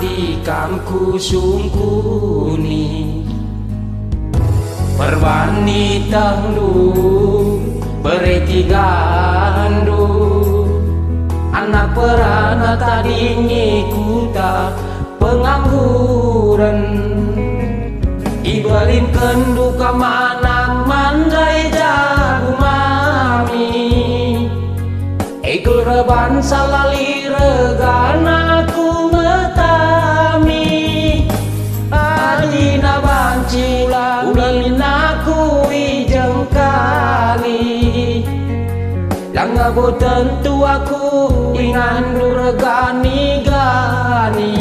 adikangku sungkuni perwani tangdu bereti gandu anak perana tadingi kuta pengangguran ibalin kenduka manang mandai jagu mami ikul reban salali regana ku metami adina banci ulamin aku ijeng kali langga bo tentu aku ingan regani gani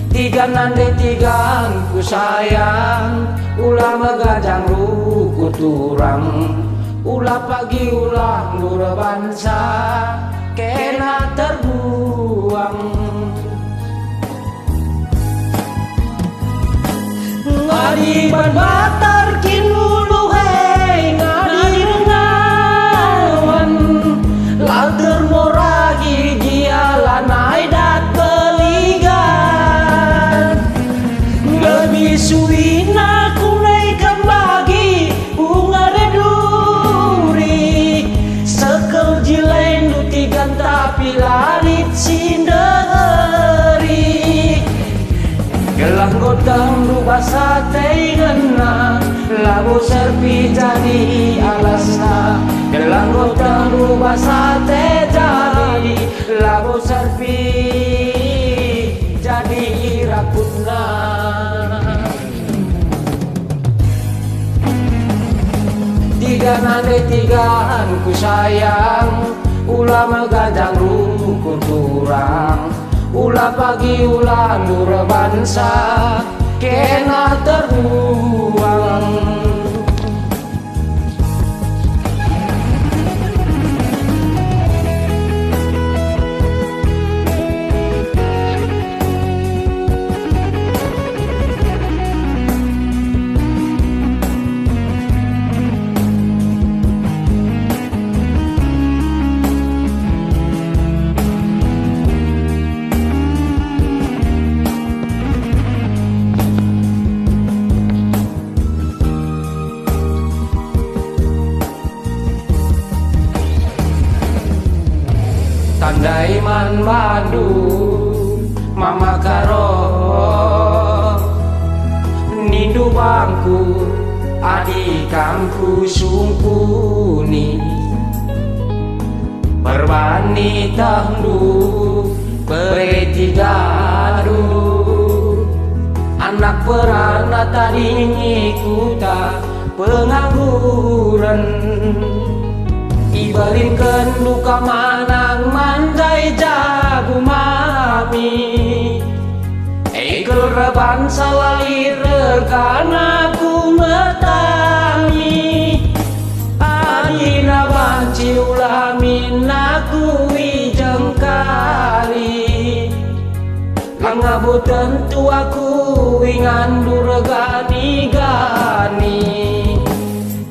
tiga nande tigaan ku sayang ulah megajang ruku turang ulah pagi ulah nur bansa kena terbuang ngadi ban batar kin ulu hei ngadi rengawan lager moragi gialan aidat beligan lebih suina kunai kembagi bunga reduri sekel jilain dutigan tapi lalit sinderi gelang gotang rubah sate ngena labu serpi jadi alasna gelang gotang rubah sate jadi labu serpi jadi irakutna tiga nade tigaan ku sayang ulah megajang rukun turang ulah pagi ulah nur bansa kena terbuang tandai man bandu mama karo nindu bangku adikangku sungkuni berbani tangdu bereti gadu anak perana tadingi kuta pengangguran ibalinkan luka manang mandai jagu mami ikel reban salali regana ku metami adina banci ulamin aku ijeng kali langga bo tentu aku ingan duregani gani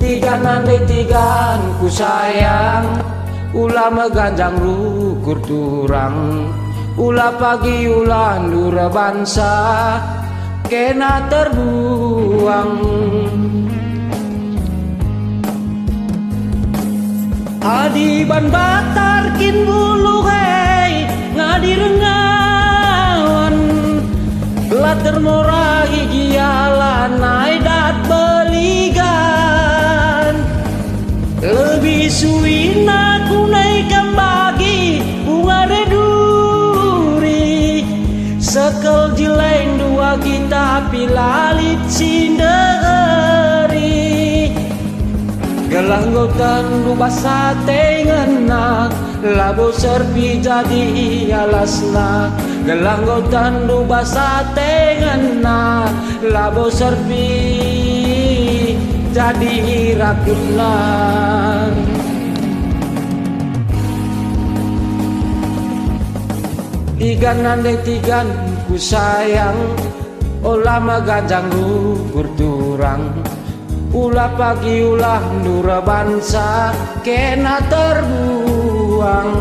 tiga nande tigaan ku sayang ulah meganjang rukur turang ulah pagi ulah nur bansa kena terbuang adi ban batar kin bulu hei ngadi rengawan later morahi gialan aidat beligan lebih suina kunai kembagi bunga reduri sekel jilain dua kita pilalit sinderi gelang gotan rubah sate ngena labo serpi jadi alasna gelang gotan rubah sate ngena labo serpi jadi rakutna tiga nande tigan ku sayang olah megajang rukur turang ulah pagi ulah nur bansa kena terbuang